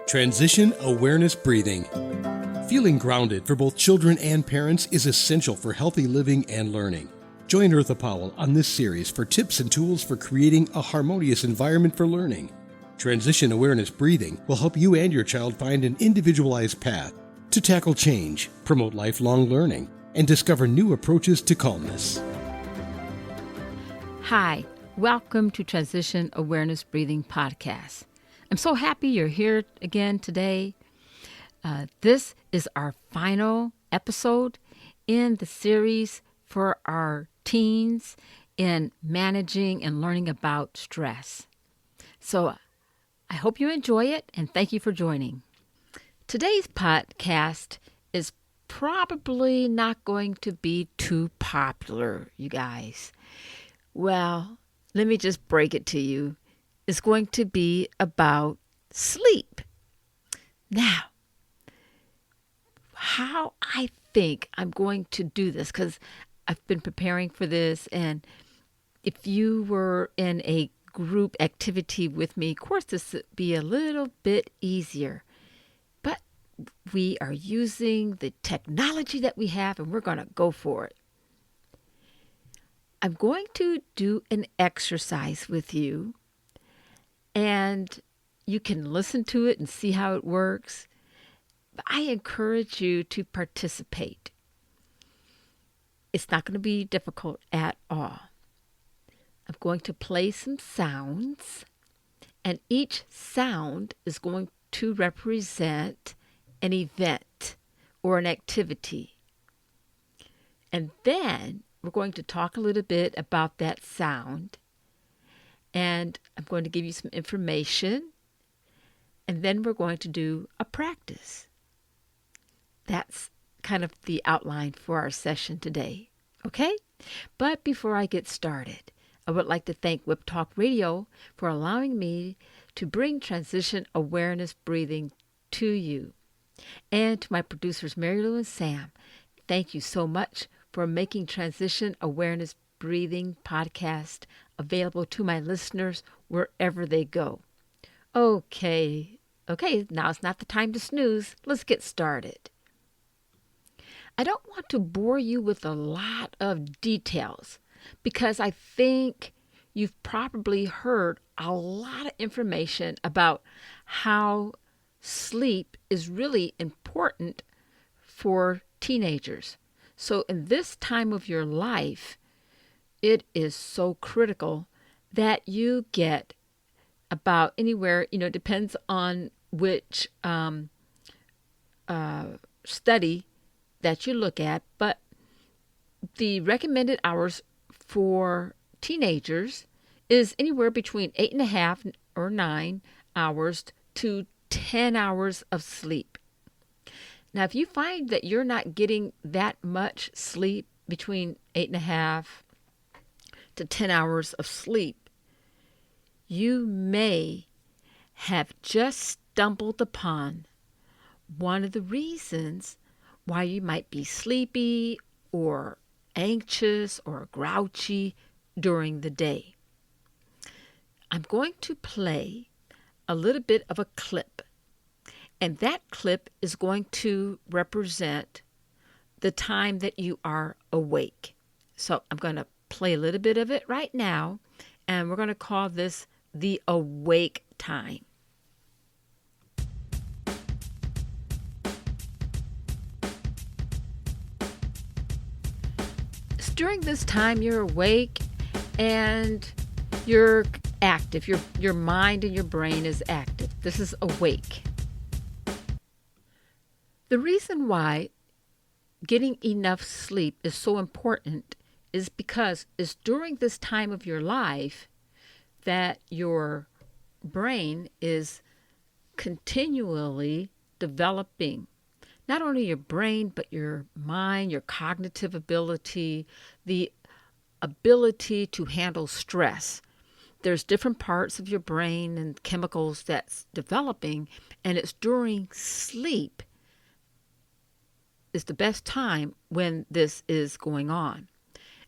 Transition Awareness Breathing. Feeling grounded for both children and parents is essential for healthy living and learning. Join Eartha Powell on this series for tips and tools for creating a harmonious environment for learning. Transition Awareness Breathing will help you and your child find an individualized path to tackle change, promote lifelong learning, and discover new approaches to calmness. Hi, welcome to Transition Awareness Breathing Podcast. I'm so happy you're here again today. This is our final episode in the series for our teens in managing and learning about stress. So I hope you enjoy it and thank you for joining. Today's podcast is probably not going to be too popular, you guys. Well, let me just break it to you. It's going to be about sleep. Now, how I think I'm going to do this, because I've been preparing for this, and if you were in a group activity with me, of course this would be a little bit easier. But we are using the technology that we have, and we're going to go for it. I'm going to do an exercise with you, and you can listen to it and see how it works. But I encourage you to participate. It's not going to be difficult at all. I'm going to play some sounds, and each sound is going to represent an event or an activity. And then we're going to talk a little bit about that sound, and I'm going to give you some information, and then we're going to do a practice. That's kind of the outline for our session today, okay? But before I get started, I would like to thank Whip Talk Radio for allowing me to bring Transition Awareness Breathing to you. And to my producers, Mary Lou and Sam, thank you so much for making Transition Awareness Breathing podcast available to my listeners wherever they go. Okay, now it's not the time to snooze. Let's get started. I don't want to bore you with a lot of details because I think you've probably heard a lot of information about how sleep is really important for teenagers. So in this time of your life, it is so critical that you get about anywhere, it depends on which study that you look at, but the recommended hours for teenagers is anywhere between 8.5 or 9 hours to 10 hours of sleep. Now, if you find that you're not getting that much sleep, between 8.5 to 10 hours of sleep, you may have just stumbled upon one of the reasons why you might be sleepy or anxious or grouchy during the day. I'm going to play a little bit of a clip, and that clip is going to represent the time that you are awake. So I'm going to play a little bit of it right now, and we're going to call this the awake time. During this time, you're awake and you're active. Your mind and your brain is active. This is awake. The reason why getting enough sleep is so important is because it's during this time of your life that your brain is continually developing. Not only your brain, but your mind, your cognitive ability, the ability to handle stress. There's different parts of your brain and chemicals that's developing, and it's during sleep is the best time when this is going on.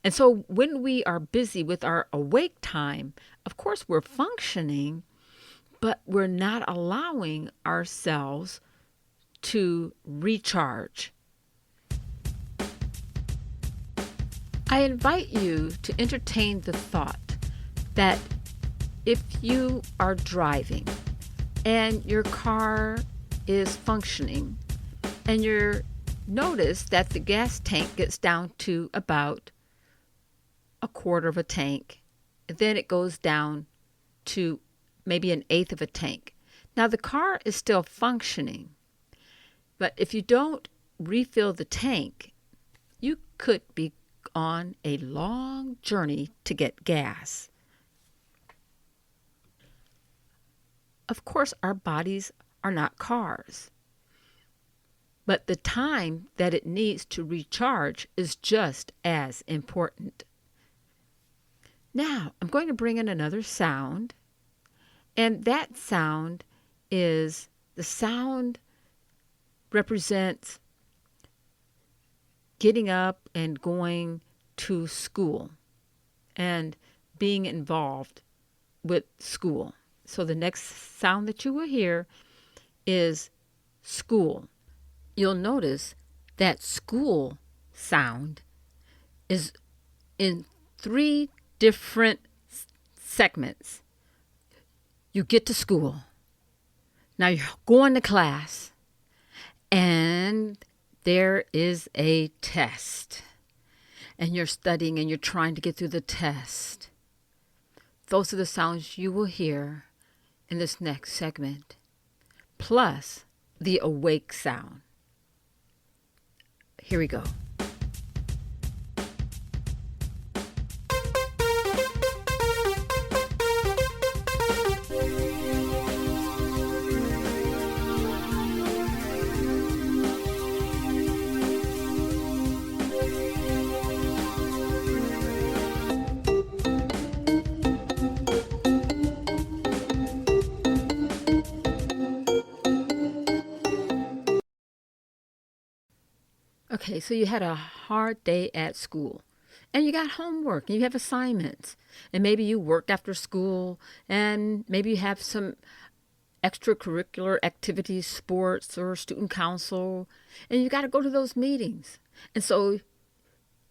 And so when we are busy with our awake time, of course we're functioning, but we're not allowing ourselves to recharge. I invite you to entertain the thought that if you are driving and your car is functioning and you notice that the gas tank gets down to about a quarter of a tank, then it goes down to maybe an eighth of a tank. Now the car is still functioning, but if you don't refill the tank, you could be on a long journey to get gas. Of course, our bodies are not cars, but the time that it needs to recharge is just as important. Now, I'm going to bring in another sound, and that sound is the sound represents getting up and going to school and being involved with school. So the next sound that you will hear is school. You'll notice that school sound is in 3 different segments. You get to school. Now you're going to class, and there is a test. And you're studying and you're trying to get through the test. Those are the sounds you will hear in this next segment, plus the awake sound. Here we go. Okay, so you had a hard day at school, and you got homework, and you have assignments, and maybe you worked after school, and maybe you have some extracurricular activities, sports or student council, and you got to go to those meetings. And so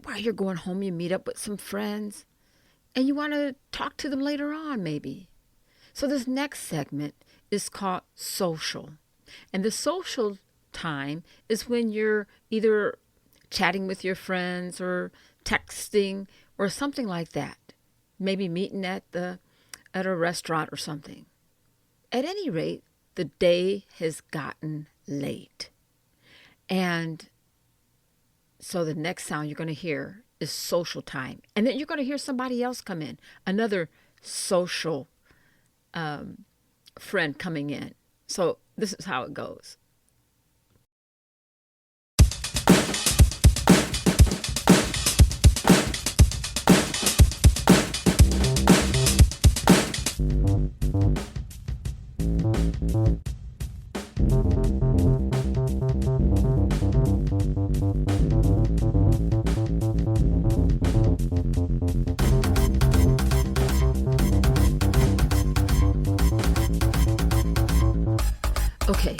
while you're going home, you meet up with some friends, and you want to talk to them later on, maybe. So this next segment is called social. And the social time is when you're either chatting with your friends or texting or something like that. Maybe meeting at a restaurant or something. At any rate, the day has gotten late. And so the next sound you're going to hear is social time. And then you're going to hear somebody else come in, another social friend coming in. So this is how it goes. Okay,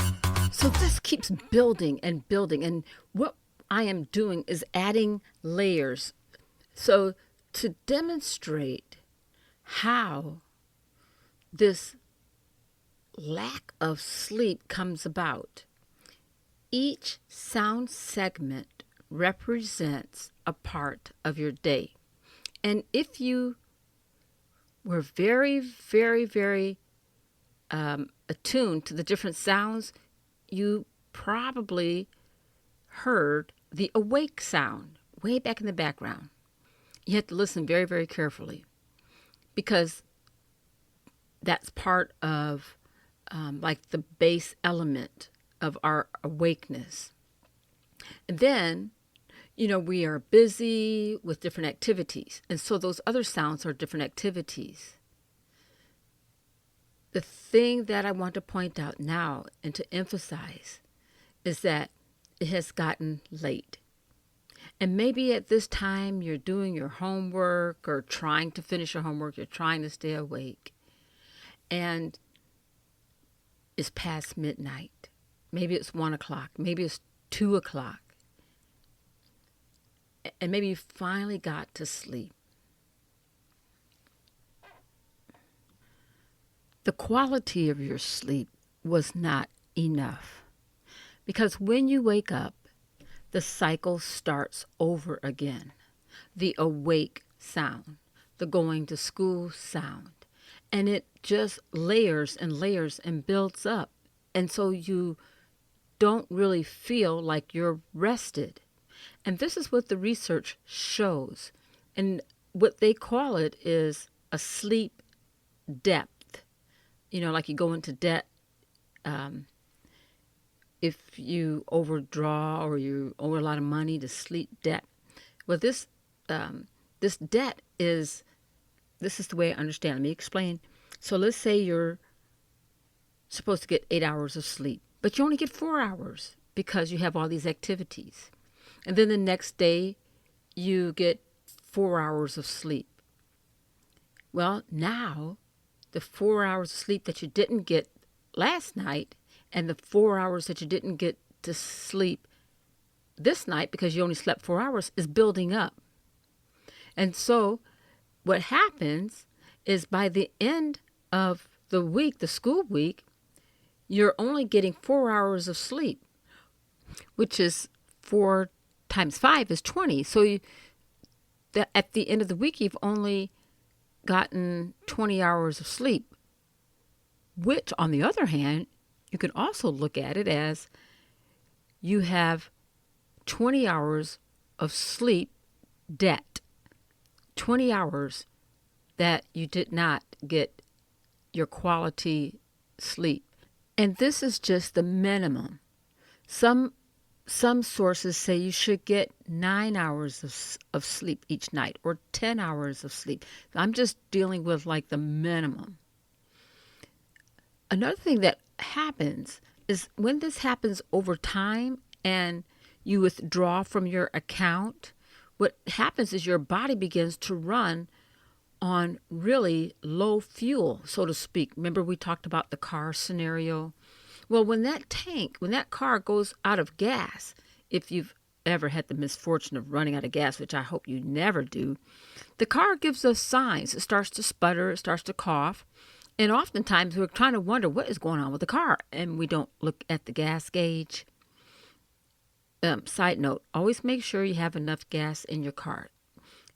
so this keeps building and building, and what I am doing is adding layers. So to demonstrate how this lack of sleep comes about, each sound segment represents a part of your day. And if you were very, very, very attuned to the different sounds, you probably heard the awake sound way back in the background. You have to listen very, very carefully because that's part of like the base element of our awakeness. And then, we are busy with different activities. And so those other sounds are different activities. The thing that I want to point out now and to emphasize is that it has gotten late. And maybe at this time you're doing your homework or trying to finish your homework, you're trying to stay awake. And is past midnight. Maybe it's 1 o'clock. Maybe it's 2 o'clock. And maybe you finally got to sleep. The quality of your sleep was not enough. Because when you wake up, the cycle starts over again. The awake sound, the going to school sound. And it just layers and layers and builds up. And so you don't really feel like you're rested. And this is what the research shows. And what they call it is a sleep depth. Like you go into debt if you overdraw or you owe a lot of money to sleep debt. Well, this debt is, this is the way I understand. Let me explain. So let's say you're supposed to get 8 hours of sleep, but you only get 4 hours because you have all these activities. And then the next day you get 4 hours of sleep. Well, now the 4 hours of sleep that you didn't get last night and the 4 hours that you didn't get to sleep this night because you only slept 4 hours is building up. And so what happens is by the end of the week, the school week, you're only getting 4 hours of sleep, which is 4 times 5 is 20. So at the end of the week, you've only gotten 20 hours of sleep, which on the other hand, you can also look at it as you have 20 hours of sleep debt, 20 hours that you did not get your quality sleep. And this is just the minimum. Some sources say you should get 9 hours of sleep each night or 10 hours of sleep. I'm just dealing with like the minimum. Another thing that happens is when this happens over time and you withdraw from your account, what happens is your body begins to run on really low fuel, so to speak. Remember we talked about the car scenario? Well, when that car goes out of gas, if you've ever had the misfortune of running out of gas, which I hope you never do, the car gives us signs. It starts to sputter, it starts to cough, and oftentimes we're trying to wonder what is going on with the car, and we don't look at the gas gauge. Side note, always make sure you have enough gas in your car.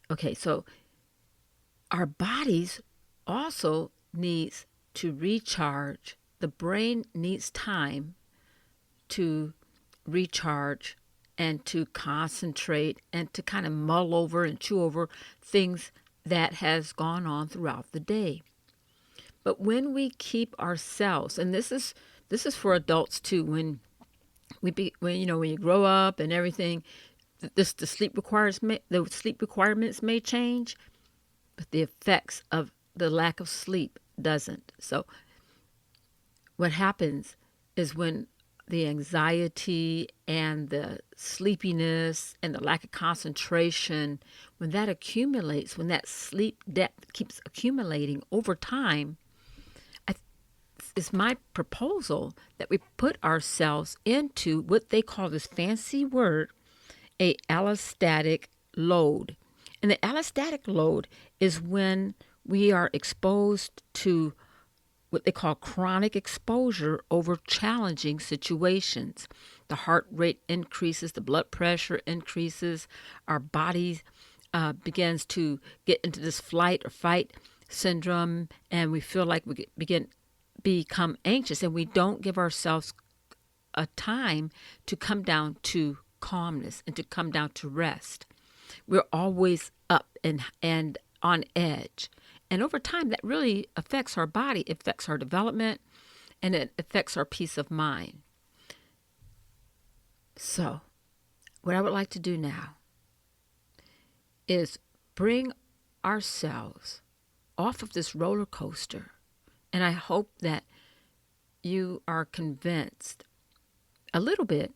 Okay, so our bodies also needs to recharge. The brain needs time to recharge and to concentrate and to kind of mull over and chew over things that has gone on throughout the day. But when we keep ourselves, and this is for adults too, when you grow up and everything, the sleep requirements may change, but the effects of the lack of sleep doesn't. So what happens is when the anxiety and the sleepiness and the lack of concentration, when that accumulates, when that sleep debt keeps accumulating over time, it's my proposal that we put ourselves into what they call this fancy word, a allostatic load. And the allostatic load is when we are exposed to what they call chronic exposure over challenging situations. The heart rate increases, the blood pressure increases, our body begins to get into this flight or fight syndrome, and we feel like we become anxious, and we don't give ourselves a time to come down to calmness and to come down to rest. We're always up and on edge. And over time, that really affects our body, it affects our development, and it affects our peace of mind. So, what I would like to do now is bring ourselves off of this roller coaster. And I hope that you are convinced a little bit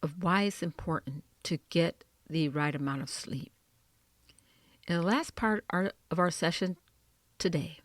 of why it's important to get the right amount of sleep. In the last part of our session today,